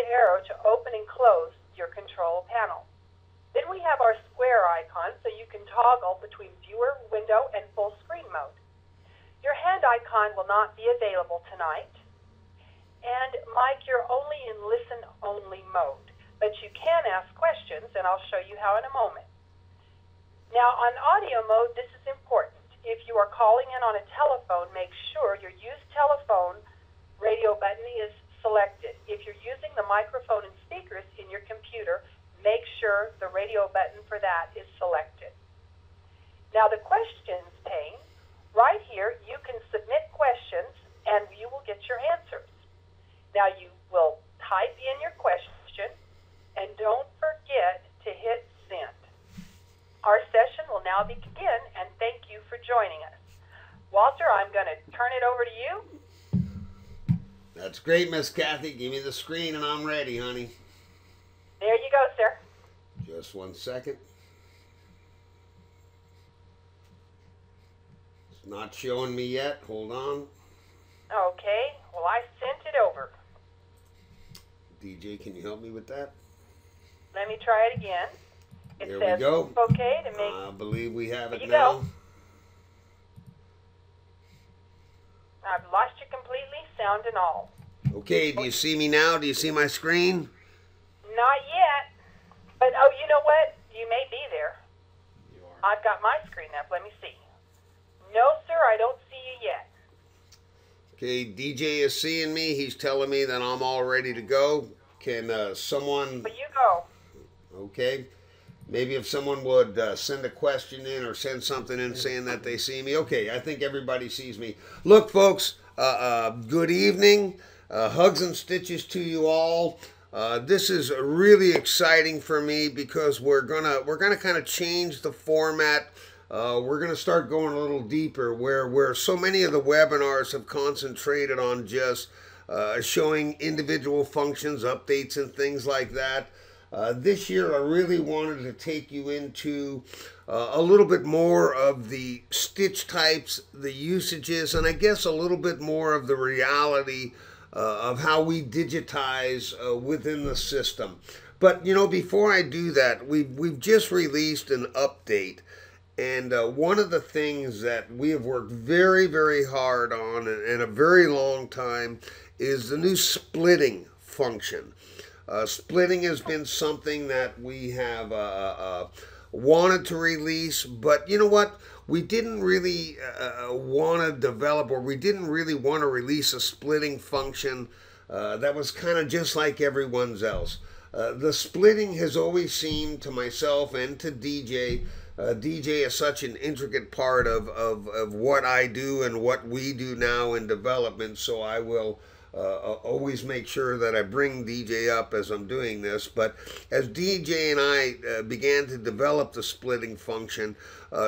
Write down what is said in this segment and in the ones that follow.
arrow to open and close your control panel. Then we have our square icon so you can toggle between viewer, window, and full screen mode. Your hand icon will not be available tonight. And Mike, you're only in listen-only mode, but you can ask questions, and I'll show you how in a moment. Now, on audio mode, this is important. If you are calling in on a telephone, make sure your use telephone radio button is selected. If you're using the microphone and speakers in your computer, make sure the radio button for that is selected. Now, the questions pane, right here, you can submit questions and you will get your answers. Now, you will type in your question and don't forget to hit send. Our session will now begin, and thank you for joining us. Walter, I'm going to turn it over to you. That's great, Miss Kathy. Give me the screen and I'm ready, honey. There you go, sir. Just 1 second. It's not showing me yet. Hold on. Okay, well, I sent it over. DJ, can you help me with that? Let me try it again. It There says we go. it's okay to make... I believe we have it There you now. go. I've lost you completely, sound and all. Okay, do you see me now? Do you see my screen? Not yet. But, oh, you know what? You may be there. You are. I've got my screen up. Let me see. No, sir, I don't see you yet. Okay, DJ is seeing me. He's telling me that I'm all ready to go. Can someone... But you go. Okay. Maybe if someone would send a question in or send something in saying that they see me. Okay, I think everybody sees me. Look, folks, good evening. Hugs and stitches to you all. This is really exciting for me because we're gonna kind of change the format. We're gonna start going a little deeper where so many of the webinars have concentrated on just showing individual functions, updates, and things like that. This year I really wanted to take you into a little bit more of the stitch types, the usages, and I guess a little bit more of the reality of how we digitize within the system. But you know, before I do that, we've just released an update, and one of the things that we have worked very, very hard on in a very long time is the new splitting function. Splitting has been something that we have wanted to release, but you know what? We didn't really want to develop, or we didn't really want to release a splitting function that was kind of just like everyone's else. The splitting has always seemed to myself and to DJ, DJ is such an intricate part of what I do and what we do now in development, so I will always make sure that I bring DJ up as I'm doing this. But as DJ and I began to develop the splitting function,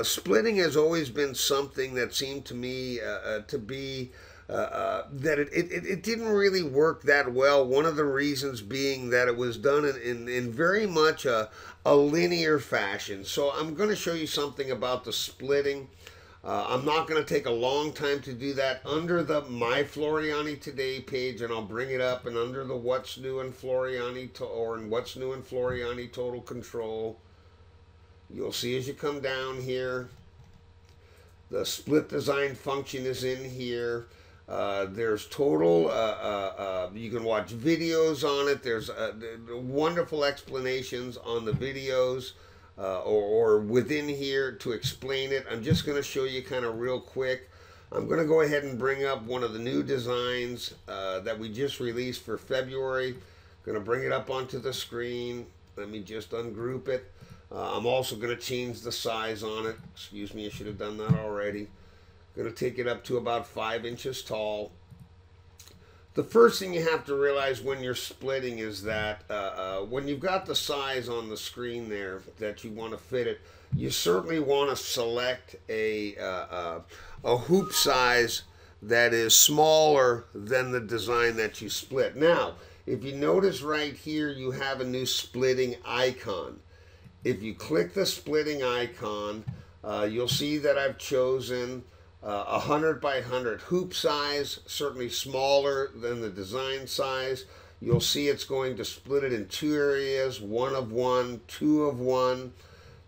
splitting has always been something that seemed to me to be that it didn't really work that well. One of the reasons being that it was done in very much a linear fashion. So I'm going to show you something about the splitting. I'm not going to take a long time to do that. Under the My Floriani Today page, and I'll bring it up, and under the What's New in Floriani What's New in Floriani Total Control, you'll see as you come down here, the split design function is in here. There's total, you can watch videos on it. There's wonderful explanations on the videos. Or within here to explain it. I'm just going to show you kind of real quick. I'm going to go ahead and bring up one of the new designs that we just released for February. Going to bring it up onto the screen. Let me just ungroup it. I'm also going to change the size on it. Excuse me, I should have done that already. Going to take it up to about 5 inches tall. The first thing you have to realize when you're splitting is that when you've got the size on the screen there that you want to fit it, you certainly want to select a hoop size that is smaller than the design that you split. Now, if you notice right here, you have a new splitting icon. If you click the splitting icon, you'll see that I've chosen 100 by 100 hoop size, certainly smaller than the design size. You'll see it's going to split it in two areas, one of one, two of one.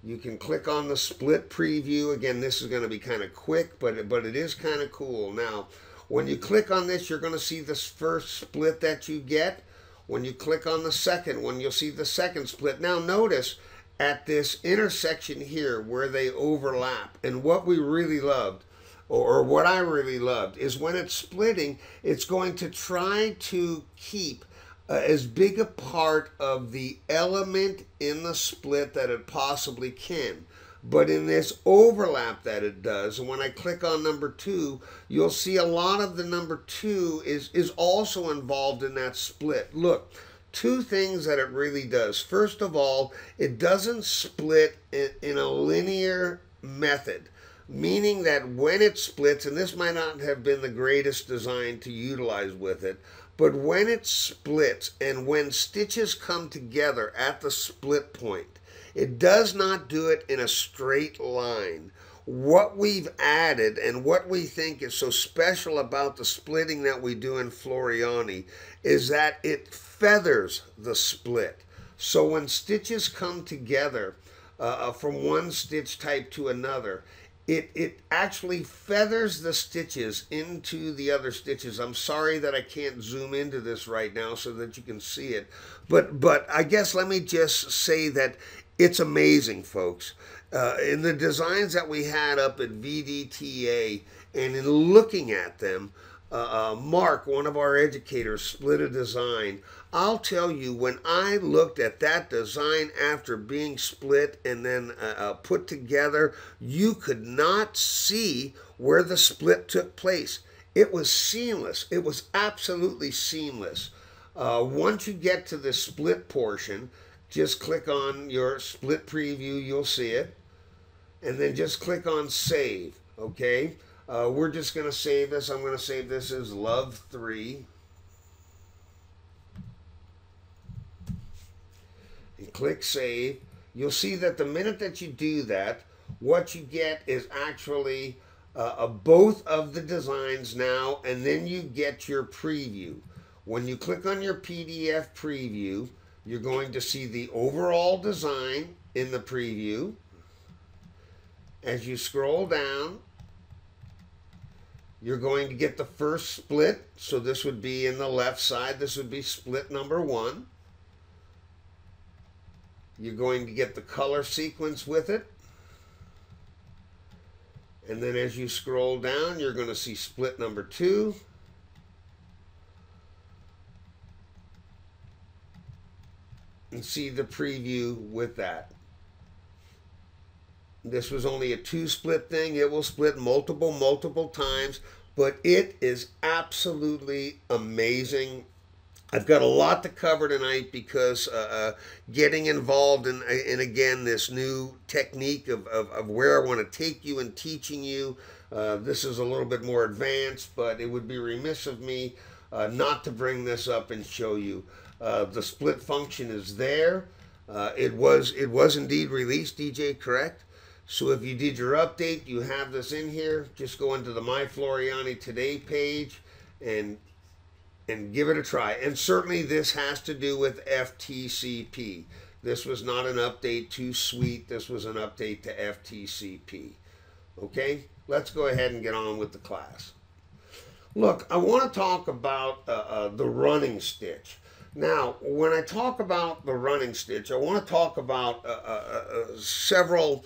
You can click on the split preview. Again, this is going to be kind of quick, but it is kind of cool. Now, when you click on this, you're going to see this first split that you get. When you click on the second one, you'll see the second split. Now, notice at this intersection here where they overlap, and what we really loved, or what I really loved, is when it's splitting, it's going to try to keep as big a part of the element in the split that it possibly can. But in this overlap that it does, and when I click on number 2, you'll see a lot of the number 2 is also involved in that split. Look, two things that it really does. First of all, it doesn't split in a linear method, meaning that when it splits, and this might not have been the greatest design to utilize with it, but when it splits and when stitches come together at the split point, it does not do it in a straight line. What we've added and what we think is so special about the splitting that we do in Floriani is that it feathers the split. So when stitches come together from one stitch type to another, it actually feathers the stitches into the other stitches. I'm sorry that I can't zoom into this right now so that you can see it. But I guess let me just say that it's amazing, folks. In the designs that we had up at VDTA and in looking at them, Mark, one of our educators, split a design. I'll tell you, when I looked at that design after being split and then put together, you could not see where the split took place. It was seamless. It was absolutely seamless. Once you get to the split portion, just click on your split preview, you'll see it. And then just click on save, okay? We're just going to save this. I'm going to save this as Love 3. And click save. You'll see that the minute that you do that, what you get is actually both of the designs now, and then you get your preview. When you click on your PDF preview, you're going to see the overall design in the preview. As you scroll down, you're going to get the first split. So this would be in the left side. This would be split number 1. You're going to get the color sequence with it. And then as you scroll down, you're going to see split number 2. And see the preview with that. This was only a 2-split thing. It will split multiple times, but it is absolutely amazing. I've got a lot to cover tonight because getting involved in again, this new technique of where I want to take you and teaching you. This is a little bit more advanced, but it would be remiss of me not to bring this up and show you. The split function is there. It was indeed released, DJ, correct? So if you did your update, you have this in here. Just go into the My Floriani Today page and give it a try. And certainly this has to do with FTCP. This was not an update to Suite. This was an update to FTCP. Okay, let's go ahead and get on with the class. Look, I want to talk about the running stitch. Now, when I talk about the running stitch, I want to talk about several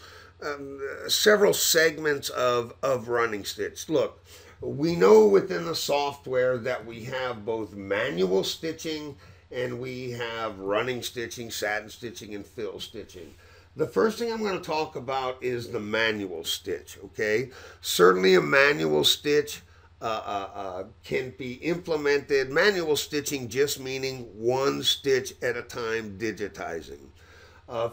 segments of running stitch. Look, we know within the software that we have both manual stitching and we have running stitching, satin stitching, and fill stitching. The first thing I'm going to talk about is the manual stitch, okay? Certainly a manual stitch can be implemented. Manual stitching just meaning one stitch at a time digitizing.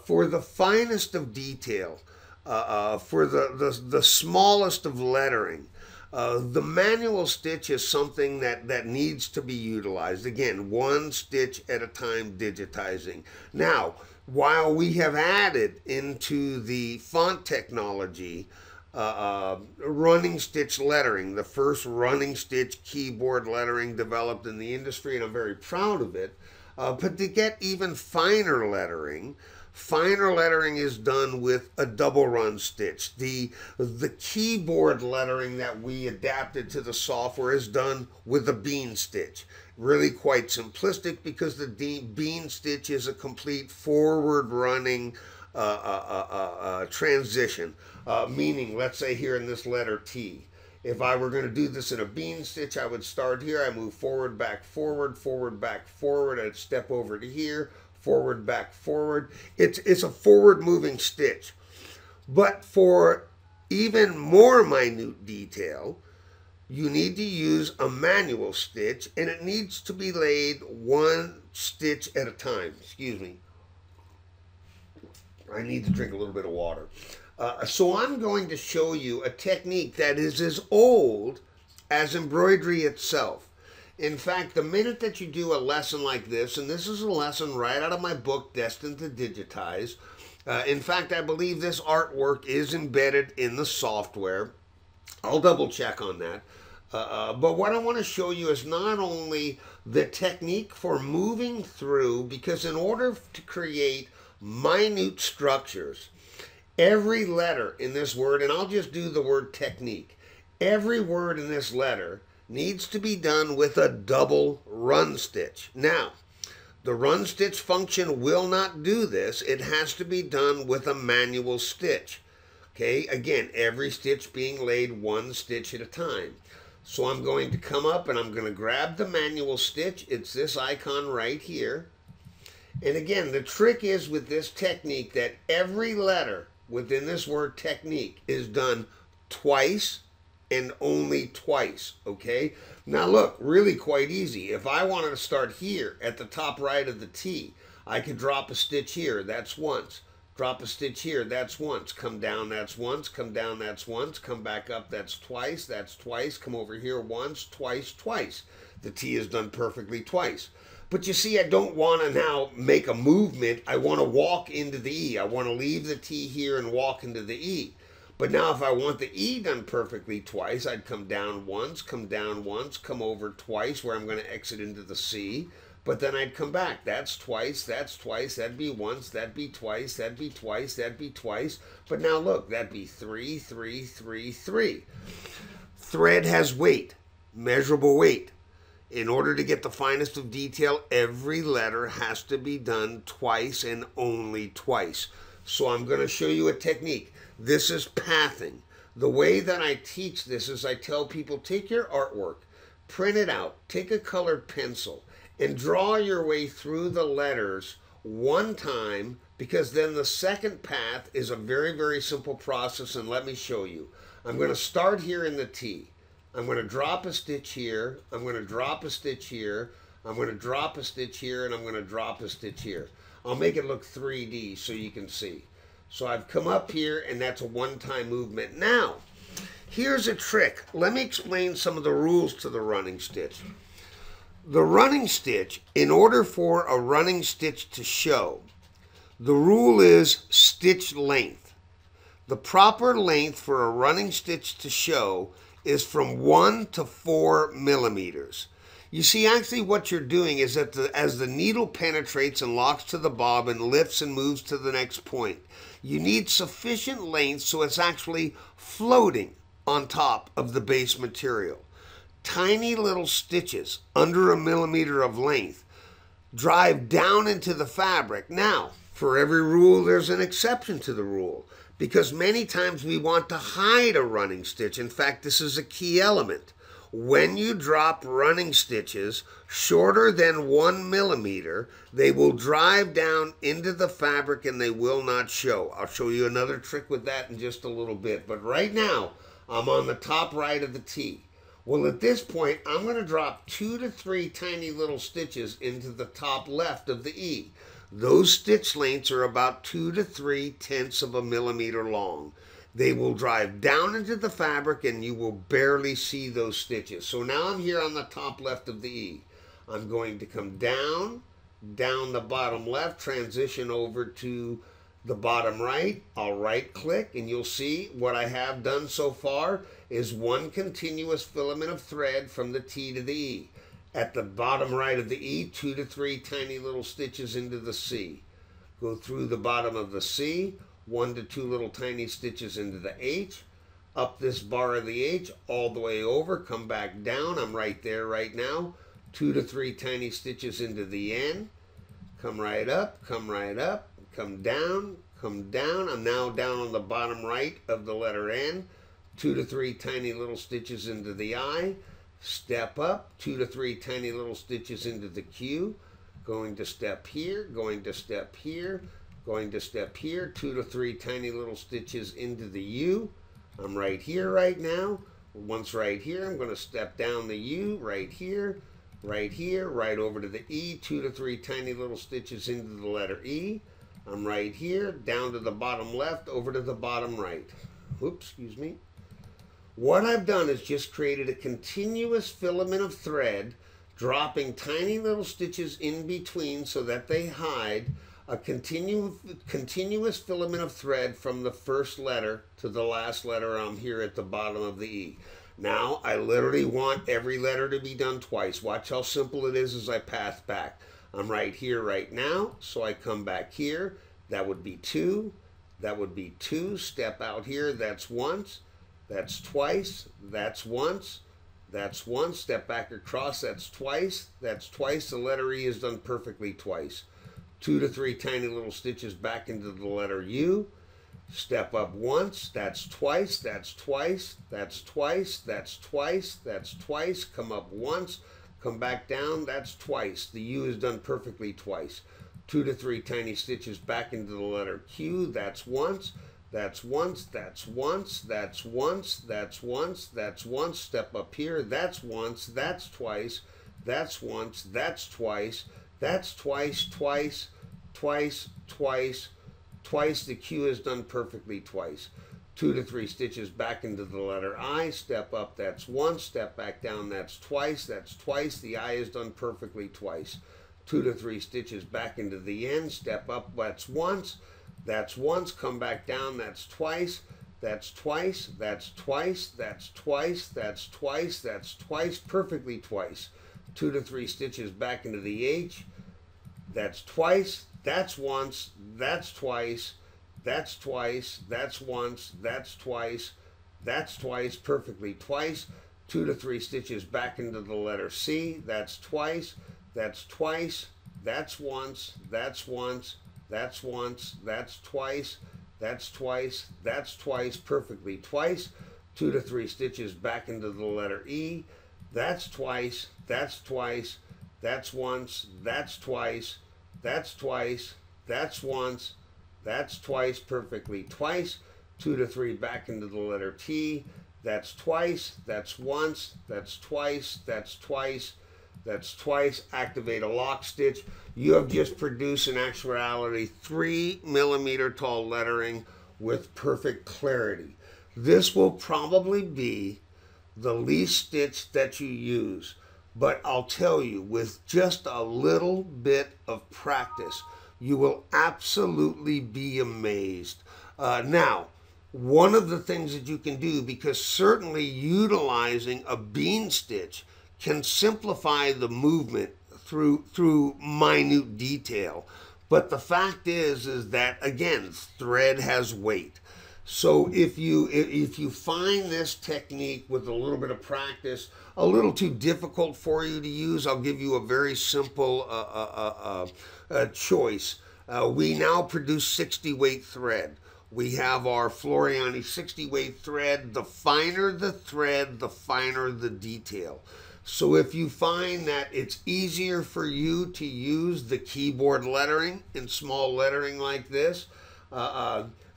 For the finest of detail, for the smallest of lettering, the manual stitch is something that needs to be utilized. Again, one stitch at a time digitizing. Now, while we have added into the font technology running stitch lettering, the first running stitch keyboard lettering developed in the industry, and I'm very proud of it. But to get even finer lettering is done with a double run stitch. The keyboard lettering that we adapted to the software is done with a bean stitch. Really quite simplistic because the bean stitch is a complete forward running transition. Meaning, let's say here in this letter T, if I were going to do this in a bean stitch, I would start here, I move forward, back, forward, forward, back, forward, I'd step over to here, forward, back, forward. It's a forward moving stitch. But for even more minute detail, you need to use a manual stitch, and it needs to be laid one stitch at a time. Excuse me. I need to drink a little bit of water. So I'm going to show you a technique that is as old as embroidery itself. In fact, the minute that you do a lesson like this, and this is a lesson right out of my book, Destined to Digitize. In fact, I believe this artwork is embedded in the software. I'll double check on that. But what I want to show you is not only the technique for moving through, because in order to create minute structures, every letter in this word, and I'll just do the word technique, every word in this letter needs to be done with a double run stitch. Now, the run stitch function will not do this. It has to be done with a manual stitch. Okay, again, every stitch being laid one stitch at a time. So I'm going to come up and I'm going to grab the manual stitch. It's this icon right here. And again, the trick is with this technique that every letter within this word technique is done twice and only twice, okay? Now look, really quite easy. If I wanted to start here at the top right of the T, I could drop a stitch here, that's once. Drop a stitch here, that's once. Come down, that's once. Come down, that's once. Come back up, that's twice. That's twice. Come over here once, twice, twice. The T is done perfectly twice. But you see, I don't want to now make a movement. I want to walk into the E. I want to leave the T here and walk into the E. But now if I want the E done perfectly twice, I'd come down once, come over twice, where I'm going to exit into the C. But then I'd come back. That's twice, that'd be once, that'd be twice, that'd be twice, that'd be twice. But now look, that'd be 3, 3, 3, 3. Thread has weight, measurable weight. In order to get the finest of detail, every letter has to be done twice and only twice. So I'm going to show you a technique. This is pathing. The way that I teach this is I tell people, take your artwork, print it out, take a colored pencil, and draw your way through the letters one time, because then the second path is a very, very simple process, and let me show you. I'm going to start here in the T. I'm going to drop a stitch here, I'm going to drop a stitch here, I'm going to drop a stitch here, and I'm going to drop a stitch here. I'll make it look 3D so you can see. So I've come up here, and that's a one-time movement. Now, here's a trick. Let me explain some of the rules to the running stitch. The running stitch, in order for a running stitch to show, the rule is stitch length. The proper length for a running stitch to show is from 1 to 4 millimeters. You see, actually what you're doing is that as the needle penetrates and locks to the bobbin, lifts and moves to the next point, you need sufficient length so it's actually floating on top of the base material. Tiny little stitches under 1 millimeter of length drive down into the fabric. Now, for every rule, there's an exception to the rule, because many times we want to hide a running stitch. In fact, this is a key element. When you drop running stitches shorter than 1 millimeter, they will drive down into the fabric and they will not show. I'll show you another trick with that in just a little bit. But right now, I'm on the top right of the T. Well, at this point, I'm going to drop 2 to 3 tiny little stitches into the top left of the E. Those stitch lengths are about 2 to 3/10 of a millimeter long. They will drive down into the fabric and you will barely see those stitches. So now I'm here on the top left of the E. I'm going to come down the bottom left, transition over to the bottom right. I'll right click and you'll see what I have done so far is one continuous filament of thread from the T to the E. At the bottom right of the E, 2 to 3 tiny little stitches into the C. Go through the bottom of the C, 1 to 2 little tiny stitches into the H, up this bar of the H, all the way over, come back down. I'm right there right now. 2 to 3 tiny stitches into the N, come right up, come right up, come down, come down. I'm now down on the bottom right of the letter N, 2 to 3 tiny little stitches into the I, step up, 2 to 3 tiny little stitches into the Q, going to step here, going to step here, going to step here, 2 to 3 tiny little stitches into the U. I'm right here right now. Once right here, I'm going to step down the U right here, right over to the E, 2 to 3 tiny little stitches into the letter E. I'm right here, down to the bottom left, over to the bottom right. Oops, excuse me. What I've done is just created a continuous filament of thread, dropping tiny little stitches in between so that they hide a continuous filament of thread from the first letter to the last letter here at the bottom of the E. Now, I literally want every letter to be done twice. Watch how simple it is as I pass back. I'm right here right now, so I come back here. That would be 2. That would be 2. Step out here. That's once. That's twice. That's once. That's once. Step back across. That's twice. That's twice. The letter E is done perfectly twice. 2 to 3 tiny little stitches back into the letter U. Step up once, that's twice, that's twice, that's twice, that's twice, that's twice, come up once, come back down, that's twice. The U is done perfectly twice. 2 to 3 tiny stitches back into the letter Q, that's once, that's once, that's once, that's once, that's once, that's once. Step up here, that's once, that's twice, that's once, that's twice, that's twice, twice, twice, twice, twice. The Q is done perfectly twice. 2 to 3 stitches back into the letter I, step up, that's once, step back down, that's twice, the I is done perfectly twice. 2 to 3 stitches back into the N, step up, that's once, come back down, that's twice, that's twice, that's twice, that's twice, that's twice, that's twice, perfectly twice. 2 to 3 stitches back into the H, that's twice, that's once, that's twice, that's twice, that's once, that's twice, perfectly twice. 2 to 3 stitches back into the letter C, that's twice, that's twice, that's once, that's once, that's once, that's twice, that's twice, perfectly twice. 2 to 3 stitches back into the letter E, that's twice, that's twice, that's once, that's twice, that's twice, that's once, that's twice, perfectly twice. 2 to 3 back into the letter T, that's twice, that's once, that's twice, that's twice, that's twice. Activate a lock stitch. You have just produced in actuality 3 millimeter tall lettering with perfect clarity. This will probably be the least stitch that you use. But I'll tell you, with just a little bit of practice, you will absolutely be amazed. Now, one of the things that you can do, because certainly utilizing a bean stitch can simplify the movement through minute detail. But the fact is that, again, thread has weight. So if you find this technique with a little bit of practice a little too difficult for you to use, I'll give you a very simple choice. We now produce 60 weight thread. We have our Floriani 60 weight thread. The finer the thread, the finer the detail. So if you find that it's easier for you to use the keyboard lettering in small lettering like this,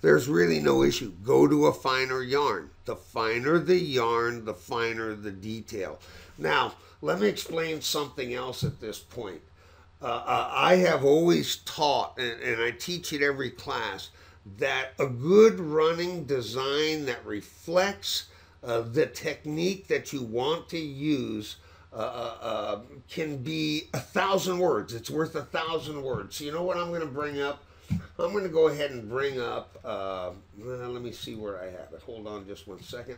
there's really no issue. Go to a finer yarn. The finer the yarn, the finer the detail. Now, let me explain something else at this point. I have always taught, and I teach at every class, that a good running design that reflects the technique that you want to use can be 1,000 words. It's worth 1,000 words. So you know what I'm going to bring up? I'm going to go ahead and bring up, let me see where I have it. Hold on just one second.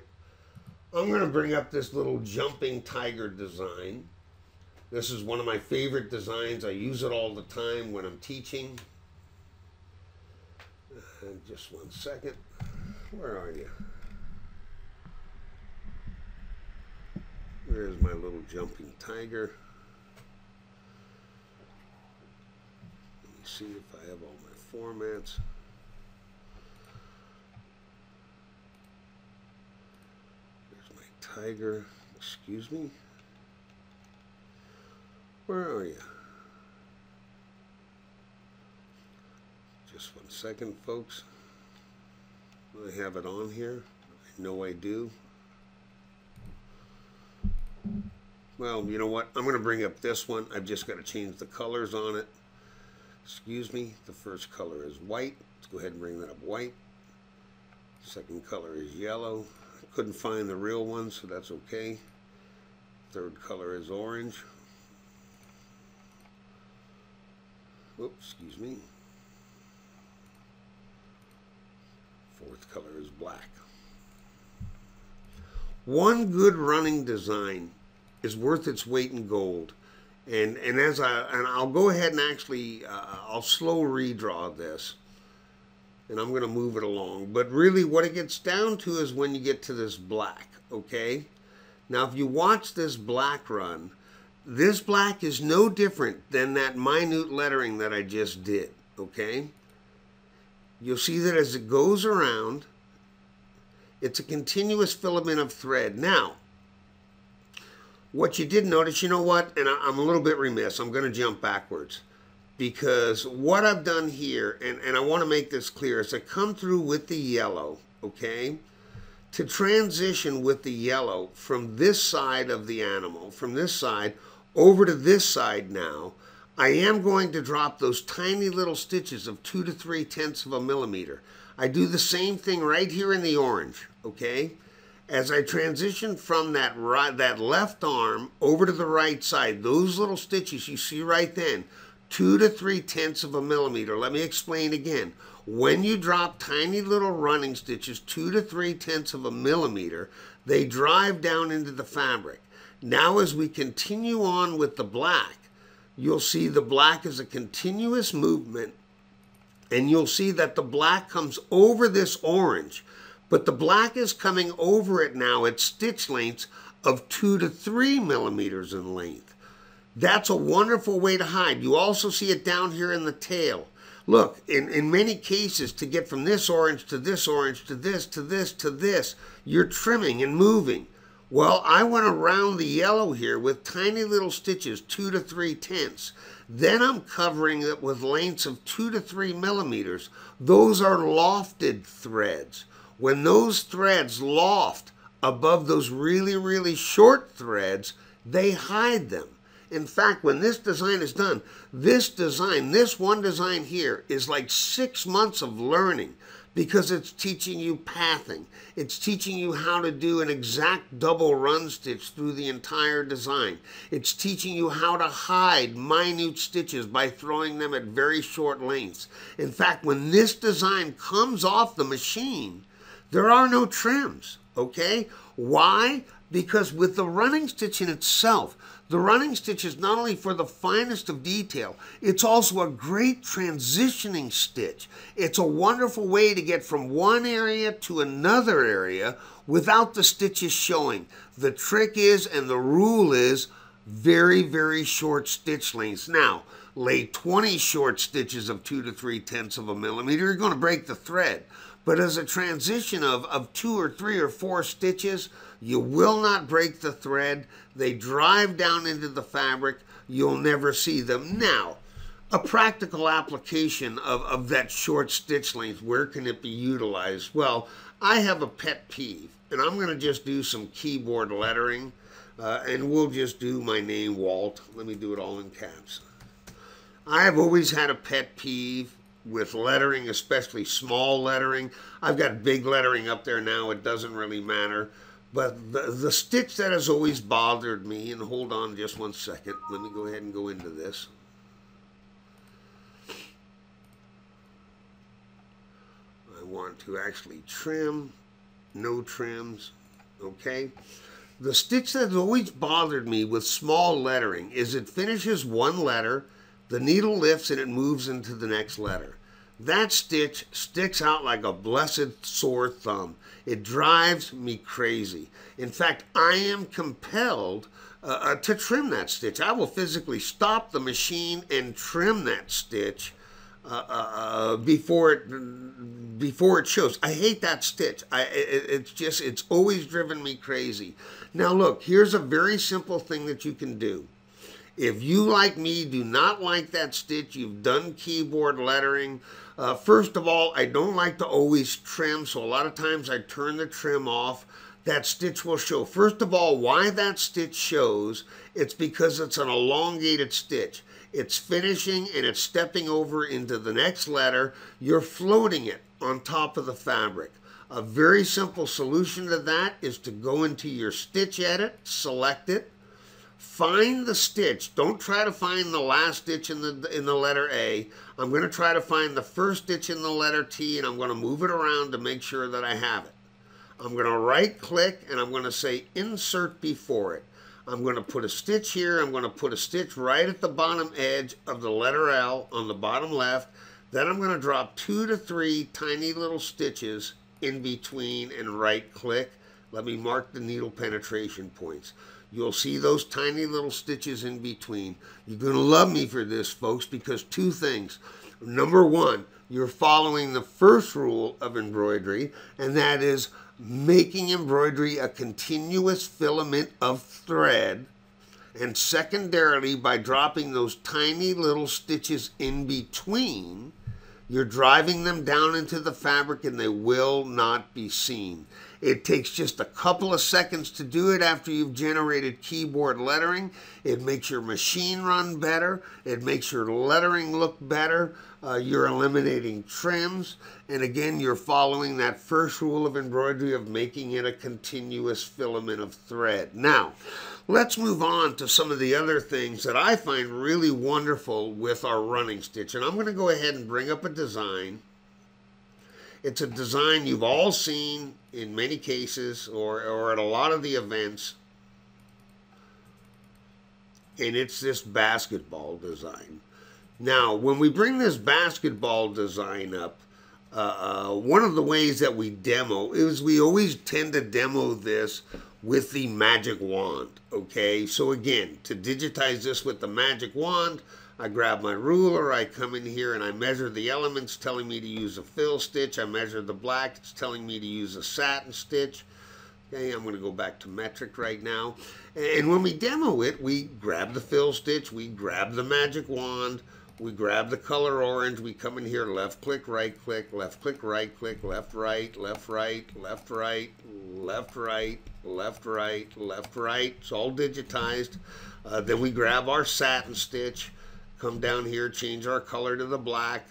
I'm going to bring up this little jumping tiger design. This is one of my favorite designs. I use it all the time when I'm teaching. Just one second. Where are you? There's my little jumping tiger. Let me see if I have all my formats. There's my tiger. Excuse me. Where are you? Just one second, folks. I have it on here. I know I do. Well, you know what? I'm going to bring up this one. I've just got to change the colors on it. Excuse me. The first color is white. Let's go ahead and bring that up white. Second color is yellow. I couldn't find the real one, so that's okay. Third color is orange. Oops, excuse me. Fourth color is black. One good running design is worth its weight in gold. And I'll go ahead and actually I'll slow redraw this, and I'm going to move it along. But really, what it gets down to is when you get to this black. Okay. Now, if you watch this black run, this black is no different than that minute lettering that I just did. Okay. You'll see that as it goes around, it's a continuous filament of thread. Now, what you did notice, you know what, and I'm a little bit remiss, I'm going to jump backwards, because what I've done here, and I want to make this clear, is I come through with the yellow, okay, to transition with the yellow from this side of the animal, from this side over to this side now. I am going to drop those tiny little stitches of 2 to 3/10 of a millimeter. I do the same thing right here in the orange, okay? As I transition from that left arm over to the right side, those little stitches you see right then, 2 to 3/10 of a millimeter. Let me explain again. When you drop tiny little running stitches, 2 to 3/10 of a millimeter, they drive down into the fabric. Now as we continue on with the black, you'll see the black is a continuous movement, and you'll see that the black comes over this orange, but the black is coming over it now at stitch lengths of 2 to 3 millimeters in length. That's a wonderful way to hide. You also see it down here in the tail. Look, in many cases, to get from this orange to this orange to this to this to this, you're trimming and moving. Well, I went around the yellow here with tiny little stitches, 2 to 3/10. Then I'm covering it with lengths of 2 to 3 millimeters. Those are lofted threads. When those threads loft above those really, really short threads, they hide them. In fact, when this design is done, this one design here is like 6 months of learning, because it's teaching you pathing. It's teaching you how to do an exact double run stitch through the entire design. It's teaching you how to hide minute stitches by throwing them at very short lengths. In fact, when this design comes off the machine, there are no trims, okay? Why? Because with the running stitch in itself, the running stitch is not only for the finest of detail, it's also a great transitioning stitch. It's a wonderful way to get from one area to another area without the stitches showing. The trick is, and the rule is, very, very short stitch lengths. Now, lay 20 short stitches of 2 to 3/10 of a millimeter, you're going to break the thread. But as a transition of 2 or 3 or 4 stitches, you will not break the thread. They drive down into the fabric. You'll never see them. Now, a practical application of that short stitch length, where can it be utilized? Well, I have a pet peeve, and I'm going to just do some keyboard lettering, and we'll just do my name, Walt. Let me do it all in caps. I have always had a pet peeve with lettering, especially small lettering. I've got big lettering up there now. It doesn't really matter. But the stitch that has always bothered me, and hold on just one second. Let me go ahead and go into this. I want to actually trim, no trims, okay? The stitch that's always bothered me with small lettering is it finishes one letter, the needle lifts and it moves into the next letter. That stitch sticks out like a blessed sore thumb. It drives me crazy. In fact, I am compelled to trim that stitch. I will physically stop the machine and trim that stitch before it shows. I hate that stitch. It's always driven me crazy. Now look, here's a very simple thing that you can do. If you, like me, do not like that stitch, you've done keyboard lettering, first of all, I don't like to always trim, so a lot of times I turn the trim off. That stitch will show. First of all, why that stitch shows, it's because it's an elongated stitch. It's finishing and it's stepping over into the next letter. You're floating it on top of the fabric. A very simple solution to that is to go into your stitch edit, select it, find the stitch. Don't try to find the last stitch in the letter A. I'm going to try to find the first stitch in the letter T, and I'm going to move it around to make sure that I have it. I'm going to right click and I'm going to say insert before it. I'm going to put a stitch here. I'm going to put a stitch right at the bottom edge of the letter L on the bottom left. Then I'm going to drop 2 to 3 tiny little stitches in between and right click. Let me mark the needle penetration points. You'll see those tiny little stitches in between. You're going to love me for this, folks, because two things. Number one, you're following the first rule of embroidery, and that is making embroidery a continuous filament of thread. And secondarily, by dropping those tiny little stitches in between, you're driving them down into the fabric and they will not be seen. It takes just a couple of seconds to do it after you've generated keyboard lettering. It makes your machine run better. It makes your lettering look better. You're eliminating trims. And again, you're following that first rule of embroidery of making it a continuous filament of thread. Now, let's move on to some of the other things that I find really wonderful with our running stitch. And I'm going to go ahead and bring up a design. It's a design you've all seen in many cases or at a lot of the events. And it's this basketball design. Now, when we bring this basketball design up, one of the ways that we demo is we always tend to demo this with the magic wand, okay? So again, to digitize this with the magic wand, I grab my ruler, I come in here and I measure the elements telling me to use a fill stitch. I measure the black, it's telling me to use a satin stitch. Okay, I'm going to go back to metric right now. And when we demo it, we grab the fill stitch, we grab the magic wand, we grab the color orange, we come in here, left click, right click, left click, right click, left, right, left, right, left, right, left, right, left, right, left, right. It's all digitized. Then we grab our satin stitch, come down here, change our color to the black.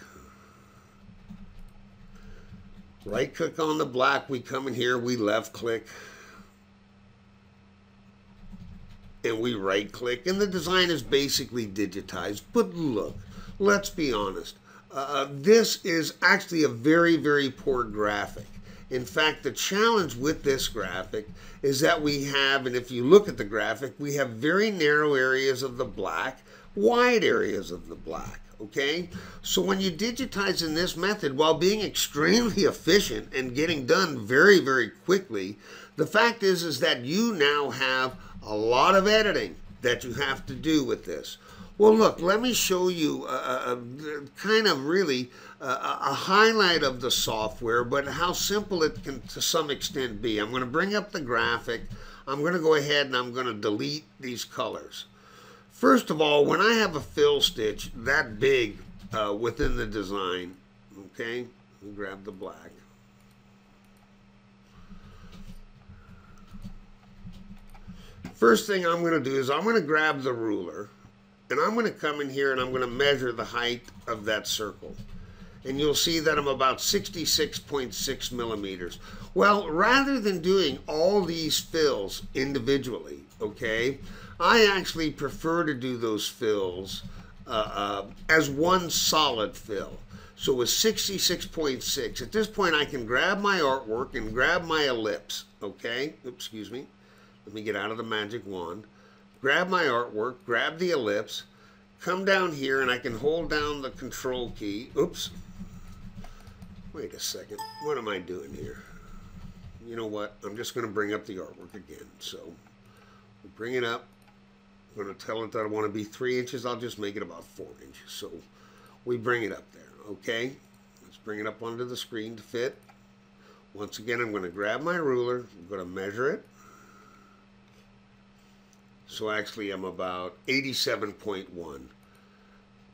Right click on the black, we come in here, we left click. And we right click, and the design is basically digitized. But look, let's be honest. This is actually a very, very poor graphic. In fact, the challenge with this graphic is that we have, and if you look at the graphic, we have very narrow areas of the black, wide areas of the black, okay? So when you digitize in this method, while being extremely efficient and getting done very, very quickly, the fact is that you now have a lot of editing that you have to do with this. Well, look, let me show you kind of really a highlight of the software, but how simple it can to some extent be. I'm going to bring up the graphic. I'm going to go ahead and I'm going to delete these colors. First of all, when I have a fill stitch that big within the design, okay, grab the black. First thing I'm going to do is I'm going to grab the ruler and I'm going to come in here and I'm going to measure the height of that circle. And you'll see that I'm about 66.6 millimeters. Well, rather than doing all these fills individually, okay, I actually prefer to do those fills as one solid fill. So with 66.6, at this point I can grab my artwork and grab my ellipse, okay? Oops, excuse me. Let me get out of the magic wand. Grab my artwork, grab the ellipse, come down here, and I can hold down the control key. Oops. Wait a second. What am I doing here? You know what? I'm just going to bring up the artwork again. So we bring it up. I'm going to tell it that I want to be 3 inches. I'll just make it about 4 inches. So we bring it up there. Okay. Let's bring it up onto the screen to fit. Once again, I'm going to grab my ruler. I'm going to measure it. So actually, I'm about 87.1.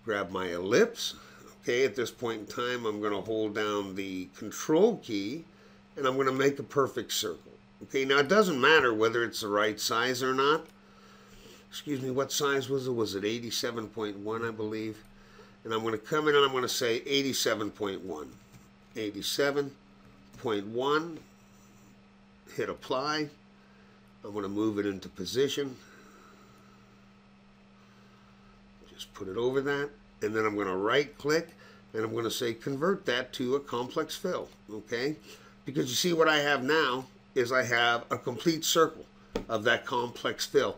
Grab my ellipse. Okay, at this point in time, I'm going to hold down the control key, and I'm going to make a perfect circle. Okay, now it doesn't matter whether it's the right size or not. Excuse me, what size was it? Was it 87.1, I believe? And I'm going to come in and I'm going to say 87.1. 87.1. Hit apply. I'm going to move it into position. Just put it over that. And then I'm going to right click and I'm going to say convert that to a complex fill. Okay? Because you see what I have now is I have a complete circle of that complex fill.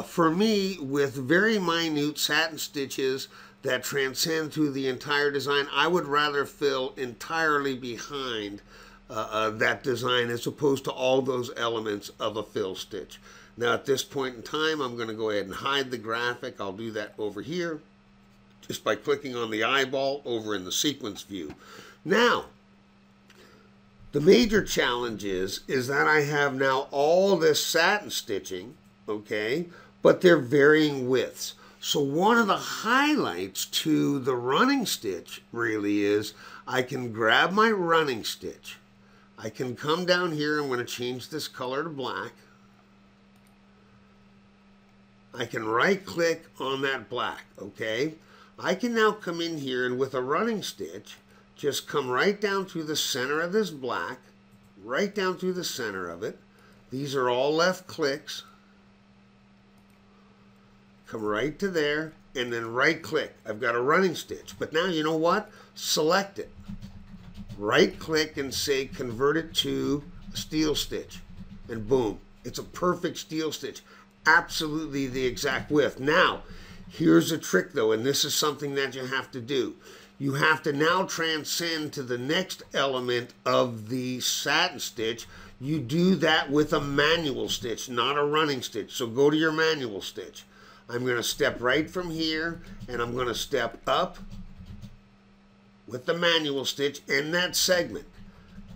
For me, with very minute satin stitches that transcend through the entire design, I would rather fill entirely behind that design as opposed to all those elements of a fill stitch. Now at this point in time, I'm going to go ahead and hide the graphic. I'll do that over here just by clicking on the eyeball over in the sequence view. Now, the major challenge is that I have now all this satin stitching, okay, but they're varying widths. So one of the highlights to the running stitch really is I can grab my running stitch. I can come down here. I'm going to change this color to black. I can right click on that black, okay? I can now come in here and with a running stitch, just come right down through the center of this black, right down through the center of it. These are all left clicks. Come right to there, and then right click. I've got a running stitch. But now, you know what? Select it. Right click and say convert it to a steel stitch. And boom, it's a perfect steel stitch. Absolutely the exact width. Now, here's a trick though, and this is something that you have to do. You have to now transcend to the next element of the satin stitch. You do that with a manual stitch, not a running stitch. So go to your manual stitch. I'm going to step right from here, and I'm going to step up with the manual stitch in that segment.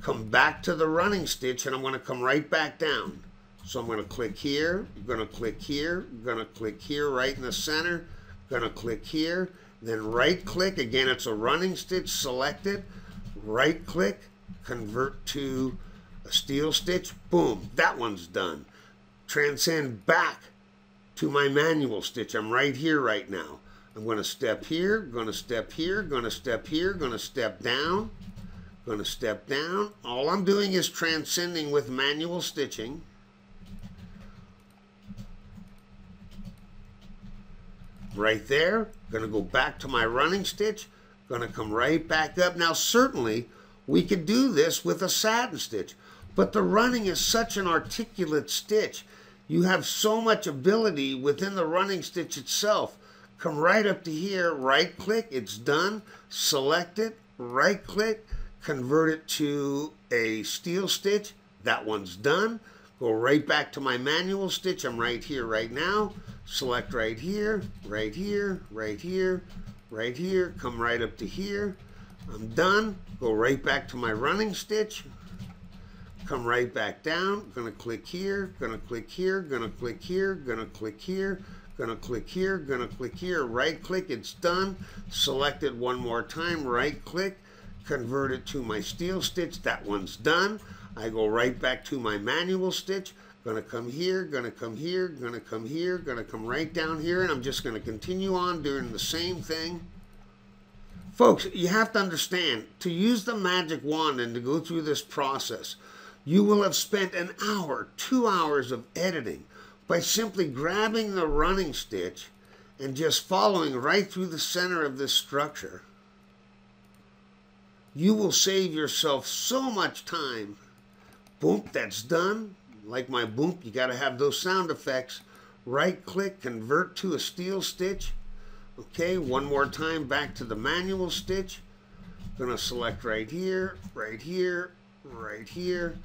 Come back to the running stitch, and I'm going to come right back down. So I'm going to click here, I'm going to click here, I'm going to click here right in the center, going to click here, then right click, again it's a running stitch, select it, right click, convert to a steel stitch, boom, that one's done. Transcend back to my manual stitch. I'm right here right now. I'm going to step here, going to step here, going to step here, going to step down, going to step down. All I'm doing is transcending with manual stitching. Right there, going to go back to my running stitch, going to come right back up. Now certainly we could do this with a satin stitch, but the running is such an articulate stitch. You have so much ability within the running stitch itself. Come right up to here, right click, it's done, select it, right click, convert it to a steel stitch, that one's done. Go right back to my manual stitch, I'm right here right now. Select right here, right here, right here, right here, come right up to here. I'm done. Go right back to my running stitch. Come right back down. Gonna click here, gonna click here, gonna click here, gonna click here, gonna click here, gonna click here. Right click, it's done. Select it one more time, right click, convert it to my steel stitch. That one's done. I go right back to my manual stitch. Gonna come here, gonna come here, gonna come here, gonna come right down here, and I'm just gonna continue on doing the same thing. Folks, you have to understand, to use the magic wand and to go through this process, you will have spent an hour, 2 hours of editing by simply grabbing the running stitch and just following right through the center of this structure. You will save yourself so much time. Boom, that's done. like my boom, you got to have those sound effects. Right click, convert to a steel stitch. Okay, one more time back to the manual stitch. Gonna select right here, right here, right here,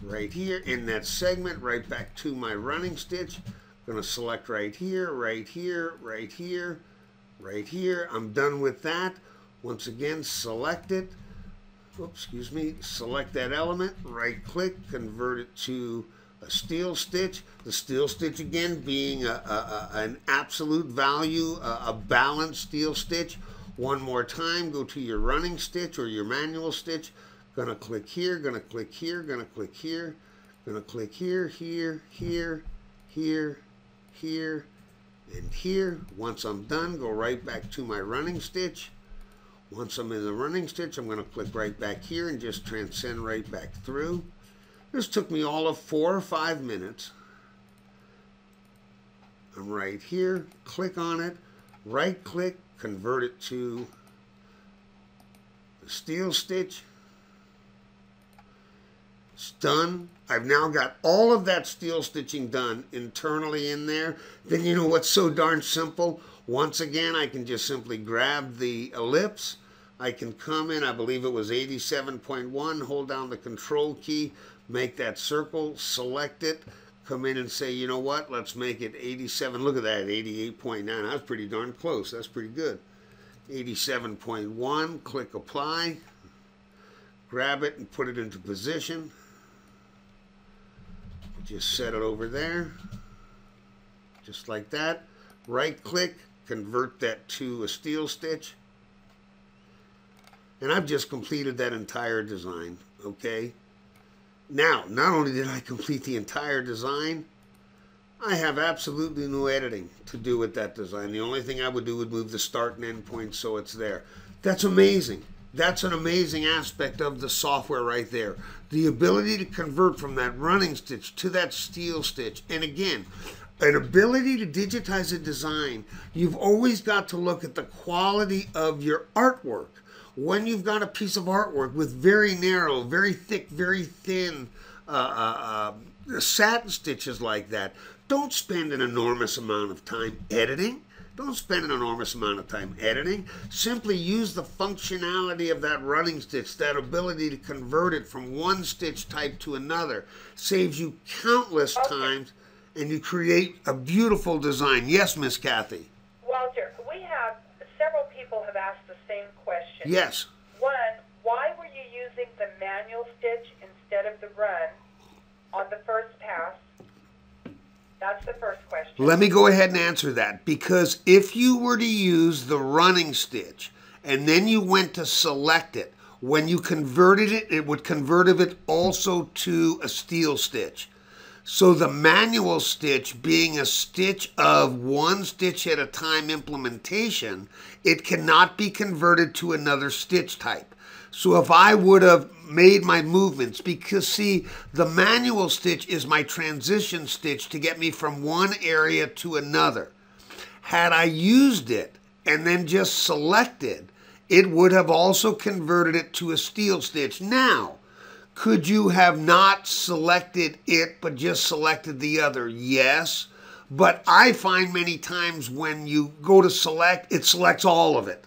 right here in that segment, right back to my running stitch. Gonna select right here, right here, right here, right here. I'm done with that. Once again, select it. Oops, excuse me. Select that element, right click, convert it to a steel stitch. The steel stitch again being an absolute value, a balanced steel stitch. One more time, go to your running stitch or your manual stitch. Gonna click here, gonna click here, gonna click here, gonna click here, here, here, here, here, and here. Once I'm done, go right back to my running stitch. Once I'm in the running stitch, I'm gonna click right back here and just transcend right back through. This took me all of 4 or 5 minutes. I'm right here, click on it, right click, convert it to the steel stitch. It's done. I've now got all of that steel stitching done internally in there. Then you know what's so darn simple? Once again, I can just simply grab the ellipse. I can come in, I believe it was 87.1, hold down the control key, make that circle, select it, come in and say, you know what, let's make it 87. Look at that, 88.9. That's pretty darn close. That's pretty good. 87.1, click apply, grab it and put it into position. Just set it over there, just like that. Right click, convert that to a steel stitch. And I've just completed that entire design, okay? Now, not only did I complete the entire design, I have absolutely no editing to do with that design. The only thing I would do would move the start and end point so it's there. That's amazing. That's an amazing aspect of the software right there. The ability to convert from that running stitch to that steel stitch. And again, an ability to digitize a design. You've always got to look at the quality of your artwork. When you've got a piece of artwork with very narrow, very thick, very thin satin stitches like that, don't spend an enormous amount of time editing. Don't spend an enormous amount of time editing. Simply use the functionality of that running stitch, that ability to convert it from one stitch type to another. Saves you countless times, and you create a beautiful design. Yes, Miss Kathy? Walter, we have several people have asked the same question. Yes. One, why were you using the manual stitch instead of the run on the first pass? That's the first question. Let me go ahead and answer that. Because if you were to use the running stitch and then you went to select it, when you converted it, it would convert it also to a steel stitch. So the manual stitch being a stitch of one stitch at a time implementation, it cannot be converted to another stitch type. So if I would have made my movements, because see, the manual stitch is my transition stitch to get me from one area to another. Had I used it and then just selected, it would have also converted it to a steel stitch. Now, could you have not selected it but just selected the other? Yes, but I find many times when you go to select, it selects all of it,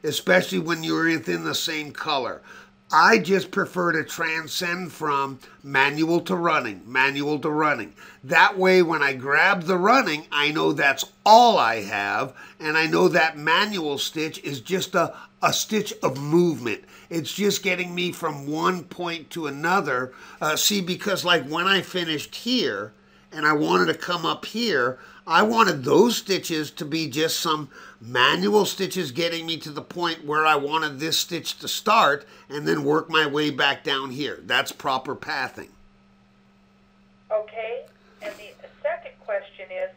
especially when you're within the same color. I just prefer to transcend from manual to running, manual to running. That way, when I grab the running, I know that's all I have, and I know that manual stitch is just a stitch of movement. It's just getting me from one point to another. See, because like when I finished here, and I wanted to come up here, I wanted those stitches to be just some manual stitches getting me to the point where I wanted this stitch to start and then work my way back down here. That's proper pathing. Okay, and the second question is,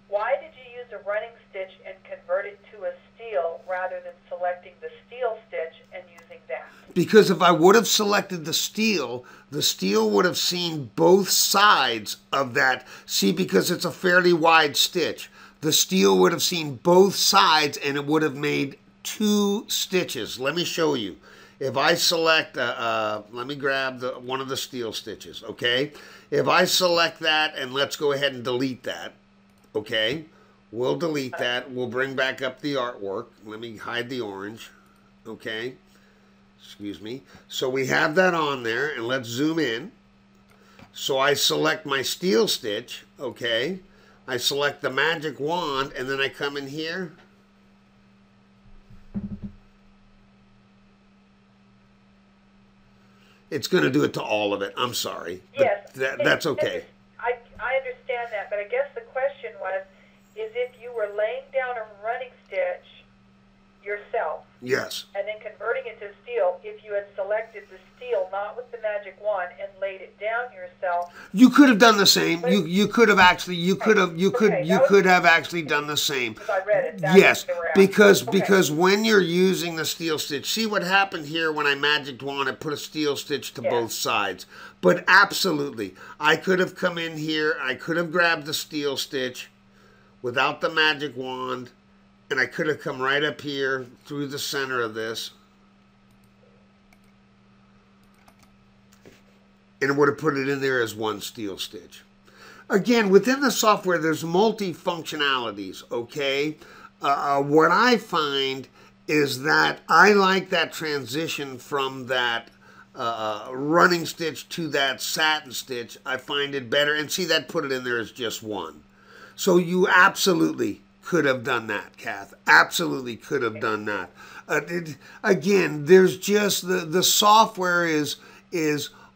why did you use a running stitch and convert it to a steel rather than selecting the steel stitch and using that? Because if I would have selected the steel would have seen both sides of that. See, because it's a fairly wide stitch. The steel would have seen both sides and it would have made two stitches. Let me show you. if I select, let me grab one of the steel stitches, okay? If I select that, and let's go ahead and delete that, okay? We'll delete that. We'll bring back up the artwork. Let me hide the orange, okay? Excuse me. So we have that on there, and let's zoom in. So I select my steel stitch, okay? I select the magic wand, and then I come in here. It's going to do it to all of it. I'm sorry. Yes. That's okay. I understand that, but I guess the question was, is if you were laying down a running stitch yourself, yes, and then converting it to steel, if you had selected the steel, not with the magic wand, and laid it down yourself, you could have done the same. You could have actually actually done the same. Because I read it. Yes, because when you're using the steel stitch, see what happened here when I magic wand, I put a steel stitch to both sides. But absolutely, I could have come in here, I could have grabbed the steel stitch without the magic wand, and I could have come right up here through the center of this, and it would have put it in there as one steel stitch. Again, within the software, there's multi-functionalities, okay? What I find is that I like that transition from that running stitch to that satin stitch. I find it better. And see, that put it in there as just one. So you absolutely could have done that, Kath. Absolutely could have done that. Again, there's just the software is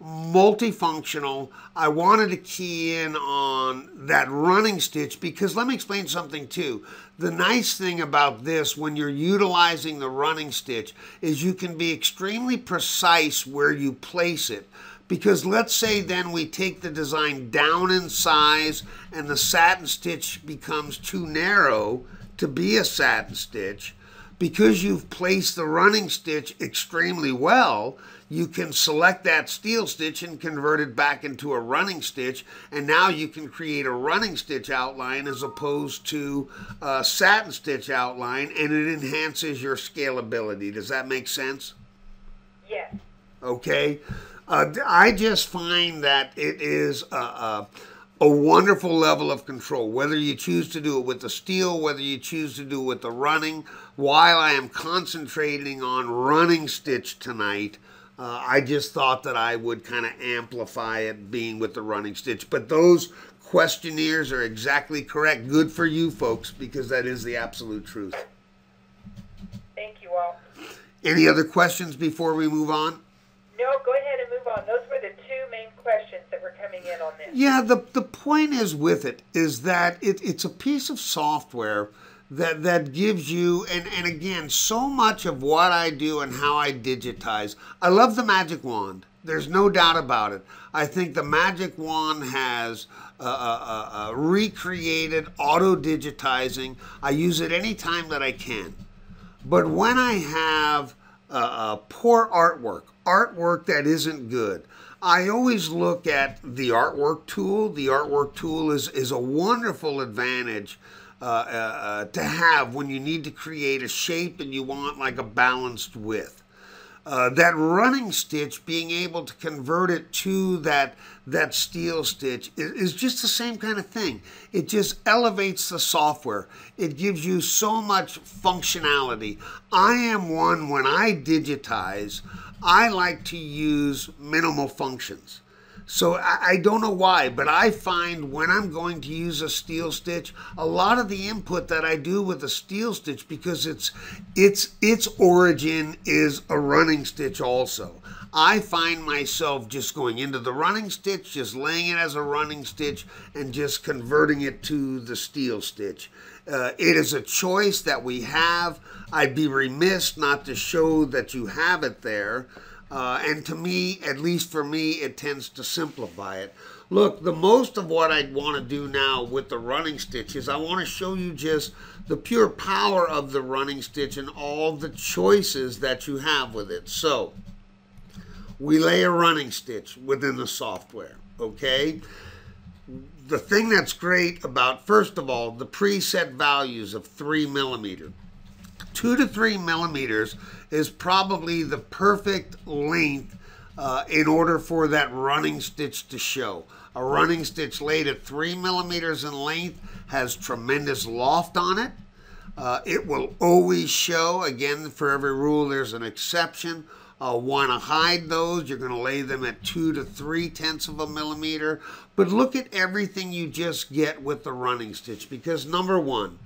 multifunctional. I wanted to key in on that running stitch because let me explain something too. The nice thing about this when you're utilizing the running stitch is you can be extremely precise where you place it. Because let's say then we take the design down in size and the satin stitch becomes too narrow to be a satin stitch. Because you've placed the running stitch extremely well, you can select that steel stitch and convert it back into a running stitch, and now you can create a running stitch outline as opposed to a satin stitch outline, and it enhances your scalability. Does that make sense? yes. Okay. I just find that it is a wonderful level of control, whether you choose to do it with the steel, whether you choose to do it with the running. While I am concentrating on running stitch tonight, I just thought that I would kind of amplify it being with the running stitch. But those questionnaires are exactly correct. Good for you folks, because that is the absolute truth. Thank you all. Any other questions before we move on? No, go ahead and move on. Those were the two main questions that were coming in on this. Yeah, the point is with it is that it's a piece of software that gives you, and again, so much of what I do and how I digitize. I love the magic wand. There's no doubt about it. I think the magic wand has recreated auto-digitizing. I use it anytime that I can. But when I have poor artwork that isn't good, I always look at the artwork tool. The artwork tool is a wonderful advantage to have when you need to create a shape and you want like a balanced width. That running stitch, being able to convert it to that steel stitch is just the same kind of thing. It just elevates the software. It gives you so much functionality. I am one, when I digitize, I like to use minimal functions. So I don't know why, but I find when I'm going to use a steel stitch, a lot of the input that I do with a steel stitch, because its origin is a running stitch also. I find myself just going into the running stitch, just laying it as a running stitch, and just converting it to the steel stitch. It is a choice that we have. I'd be remiss not to show that you have it there. And to me, at least for me, it tends to simplify it. Look, the most of what I'd want to do now with the running stitch is I want to show you just the pure power of the running stitch and all the choices that you have with it. So, we lay a running stitch within the software, okay? The thing that's great about, first of all, the preset values of 3 millimeters. 2 to 3 millimeters is probably the perfect length in order for that running stitch to show. A running stitch laid at 3 millimeters in length has tremendous loft on it. It will always show. Again, for every rule, there's an exception. Want to hide those, you're going to lay them at 2 to 3/10 of a millimeter. But look at everything you just get with the running stitch, because number one,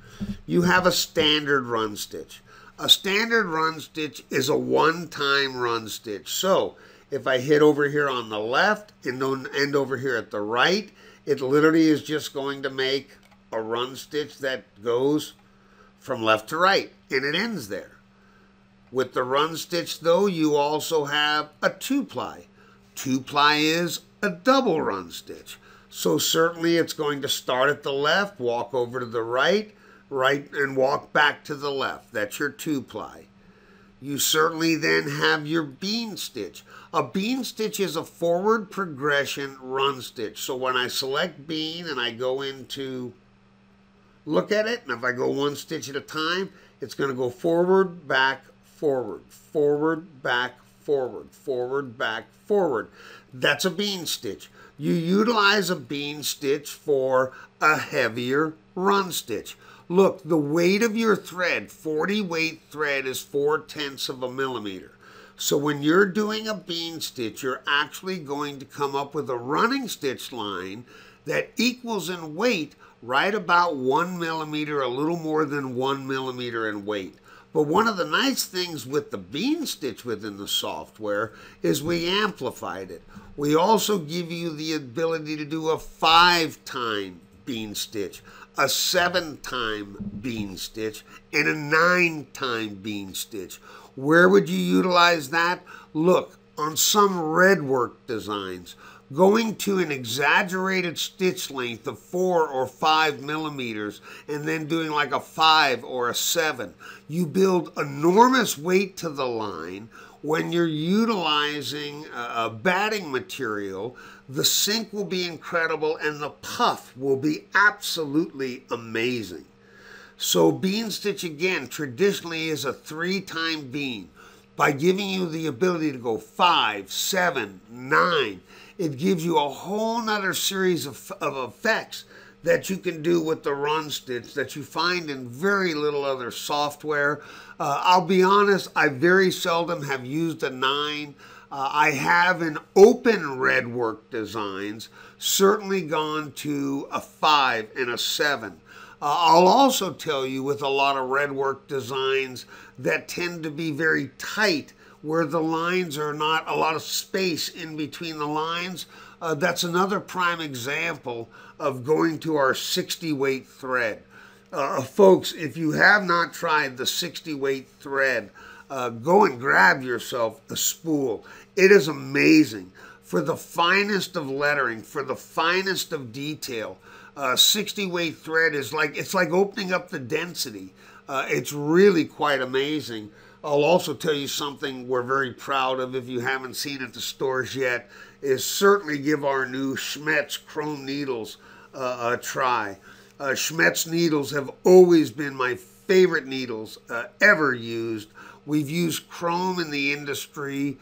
you have a standard run stitch. A standard run stitch is a one-time run stitch. So if I hit over here on the left and end over here at the right, it literally is just going to make a run stitch that goes from left to right, and it ends there. With the run stitch, though, you also have a 2-ply. 2-ply is a double run stitch. So certainly it's going to start at the left, walk over to the right, and walk back to the left. That's your 2-ply. You certainly then have your bean stitch. A bean stitch is a forward progression run stitch. So when I select bean and I go into look at it, and if I go one stitch at a time, it's going to go forward, back, forward, forward, back, forward, forward, back, forward. That's a bean stitch. You utilize a bean stitch for a heavier run stitch. Look, the weight of your thread, 40 weight thread, is 4/10 of a millimeter. So when you're doing a bean stitch, you're actually going to come up with a running stitch line that equals in weight right about 1 millimeter, a little more than 1 millimeter in weight. But one of the nice things with the bean stitch within the software is we amplified it. We also give you the ability to do a 5-time bean stitch, a 7-time bean stitch, and a 9-time bean stitch. Where would you utilize that? Look, on some red work designs, going to an exaggerated stitch length of 4 or 5 millimeters and then doing like a 5 or a 7. You build enormous weight to the line. When you're utilizing a batting material, the sink will be incredible and the puff will be absolutely amazing. So bean stitch, again, traditionally is a 3-time bean. By giving you the ability to go 5, 7, 9, it gives you a whole nother series of effects that you can do with the run stitch that you find in very little other software. I'll be honest, I very seldom have used a 9. I have in open red work designs certainly gone to a 5 and a 7. I'll also tell you with a lot of red work designs that tend to be very tight, where the lines are not a lot of space in between the lines. That's another prime example of going to our 60 weight thread. Folks, if you have not tried the 60 weight thread, go and grab yourself a spool. It is amazing. For the finest of lettering, for the finest of detail, 60 weight thread is it's like opening up the density. It's really quite amazing. I'll also tell you something we're very proud of, if you haven't seen at the stores yet, is certainly give our new Schmetz chrome needles a try. Schmetz needles have always been my favorite needles ever used. We've used chrome in the industry,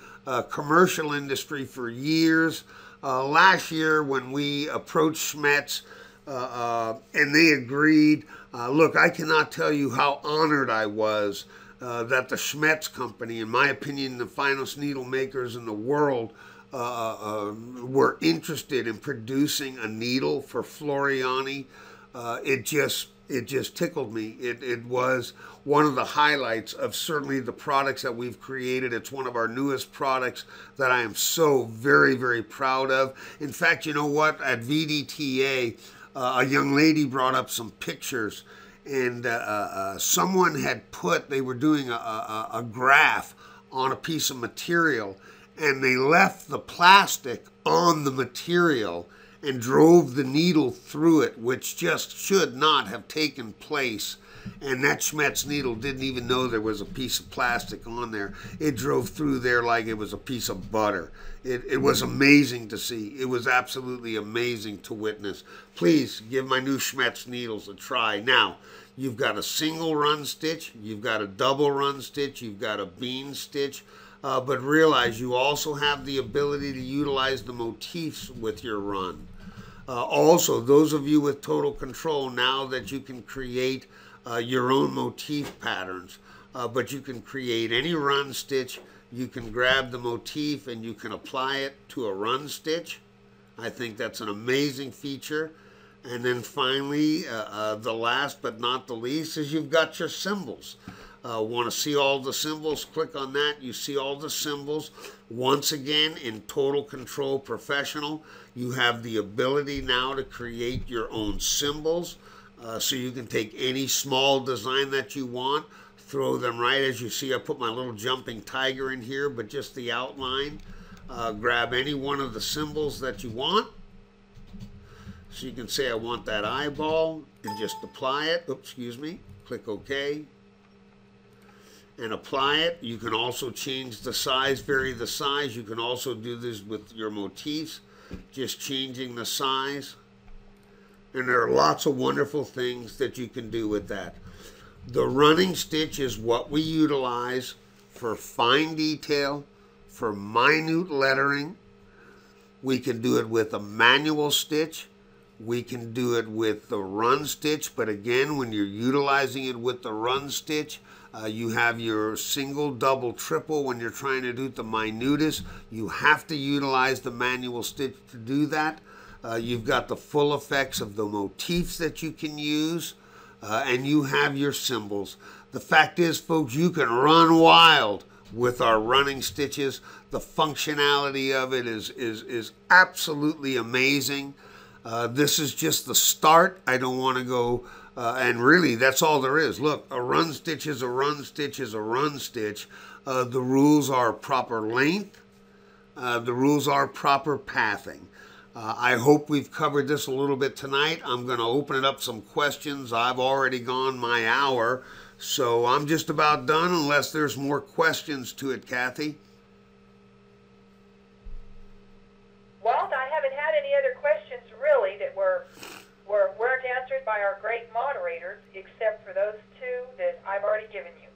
commercial industry, for years. Last year when we approached Schmetz and they agreed, look, I cannot tell you how honored I was that the Schmetz company, in my opinion, the finest needle makers in the world, were interested in producing a needle for Floriani. It just tickled me. It was one of the highlights of certainly the products that we've created. It's one of our newest products that I am so very, very proud of. In fact, you know what? At VDTA, a young lady brought up some pictures, and someone had they were doing a graph on a piece of material, and they left the plastic on the material and drove the needle through it, which just should not have taken place. And that Schmetz needle didn't even know there was a piece of plastic on there. It drove through there like it was a piece of butter. It was amazing to see. It was absolutely amazing to witness. Please give my new Schmetz needles a try. Now, you've got a single run stitch, you've got a double run stitch, you've got a bean stitch, but realize you also have the ability to utilize the motifs with your run. Also, those of you with total control, now that you can create your own motif patterns, but you can create any run stitch. You can grab the motif and you can apply it to a run stitch. I think that's an amazing feature. And then finally, the last but not the least is you've got your symbols. Want to see all the symbols? Click on that. You see all the symbols. Once again, in Total Control Professional, you have the ability now to create your own symbols. So you can take any small design that you want, throw them right. As you see, I put my little jumping tiger in here, but just the outline. Grab any one of the symbols that you want. So you can say I want that eyeball and just apply it. Oops, excuse me. Click OK. And apply it. You can also change the size, vary the size. You can also do this with your motifs, just changing the size. And there are lots of wonderful things that you can do with that. The running stitch is what we utilize for fine detail, for minute lettering. We can do it with a manual stitch. We can do it with the run stitch, but again, when you're utilizing it with the run stitch, you have your single, double, triple. When you're trying to do the minutest, you have to utilize the manual stitch to do that. You've got the full effects of the motifs that you can use, and you have your symbols. The fact is, folks, you can run wild with our running stitches. The functionality of it is absolutely amazing. This is just the start. I don't want to go, and really that's all there is. Look, a run stitch is a run stitch is a run stitch. The rules are proper length. The rules are proper pathing. I hope we've covered this a little bit tonight. I'm going to open it up some questions. I've already gone my hour, so I'm just about done unless there's more questions to it, Kathy. Well, I haven't had any other questions really that weren't answered by our great moderators, except for those two that I've already given you.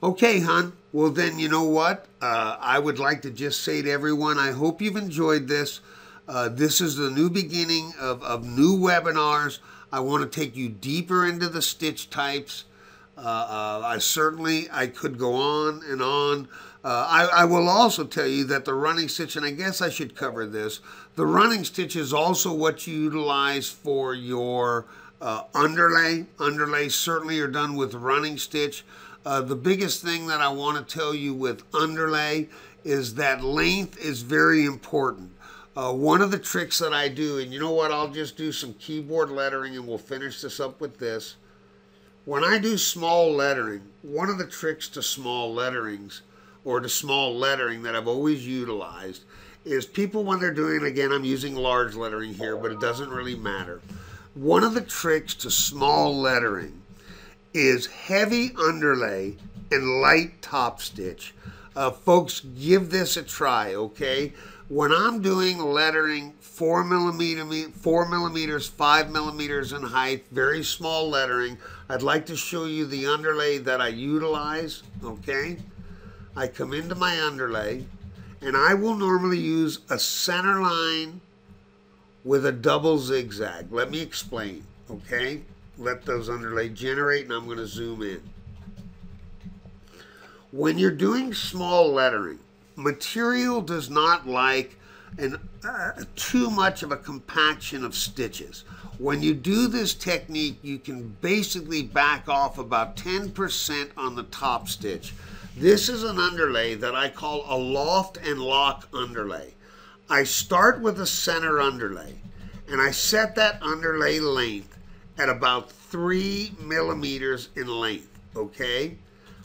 Okay, hon. Well, then, you know what? I would like to just say to everyone, I hope you've enjoyed this. This is the new beginning of new webinars. I want to take you deeper into the stitch types. I could go on and on. I will also tell you that the running stitch, and I guess I should cover this, the running stitch is also what you utilize for your underlay. Underlays certainly are done with running stitch. The biggest thing that I want to tell you with underlay is that length is very important. One of the tricks that I do, and you know what, I'll just do some keyboard lettering and we'll finish this up with this. When I do small lettering, one of the tricks to small letterings, or to small lettering that I've always utilized, is people when they're doing, again, I'm using large lettering here, but it doesn't really matter. One of the tricks to small lettering is heavy underlay and light top stitch. Folks, give this a try, okay? When I'm doing lettering 4 millimeters, 5 millimeters in height, very small lettering, I'd like to show you the underlay that I utilize, okay? I come into my underlay, and I will normally use a center line with a double zigzag. Let me explain, okay? Let those underlay generate, and I'm going to zoom in. When you're doing small lettering, material does not like too much of a compaction of stitches. When you do this technique, you can basically back off about 10% on the top stitch. This is an underlay that I call a loft and lock underlay. I start with a center underlay, and I set that underlay length at about 3 millimeters in length, okay?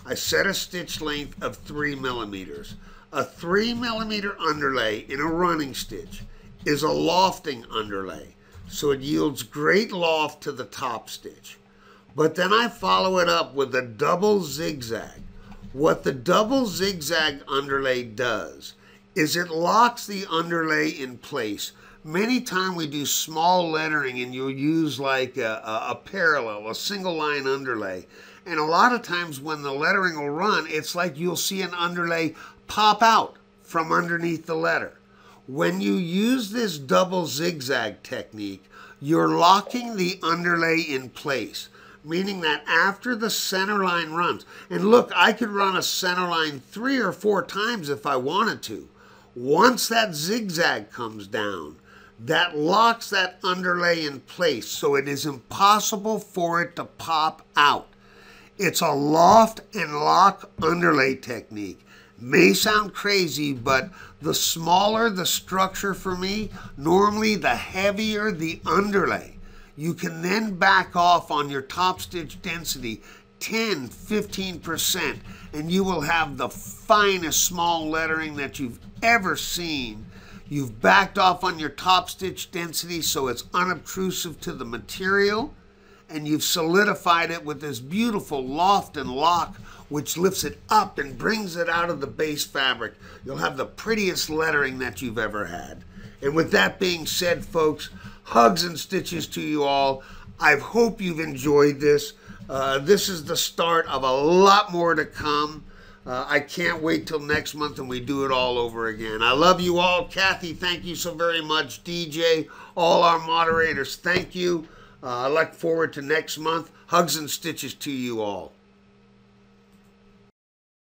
I set a stitch length of 3 millimeters. A 3 millimeter underlay in a running stitch is a lofting underlay, so it yields great loft to the top stitch. but then I follow it up with a double zigzag. What the double zigzag underlay does is it locks the underlay in place. Many times we do small lettering and you'll use like a parallel, a single line underlay. And a lot of times when the lettering will run, it's like you'll see an underlay pop out from underneath the letter. When you use this double zigzag technique, you're locking the underlay in place, meaning that after the center line runs, and look, I could run a center line 3 or 4 times if I wanted to. Once that zigzag comes down, that locks that underlay in place, so it is impossible for it to pop out. It's a loft and lock underlay technique. May sound crazy, but the smaller the structure for me, normally the heavier the underlay. You can then back off on your top stitch density 10, 15%, and you will have the finest small lettering that you've ever seen. You've backed off on your top stitch density so it's unobtrusive to the material, and you've solidified it with this beautiful loft and lock, which lifts it up and brings it out of the base fabric. You'll have the prettiest lettering that you've ever had. And with that being said, folks, hugs and stitches to you all. I hope you've enjoyed this. This is the start of a lot more to come. I can't wait till next month and we do it all over again. I love you all. Kathy, thank you so very much. DJ, all our moderators, thank you. I look forward to next month. Hugs and stitches to you all.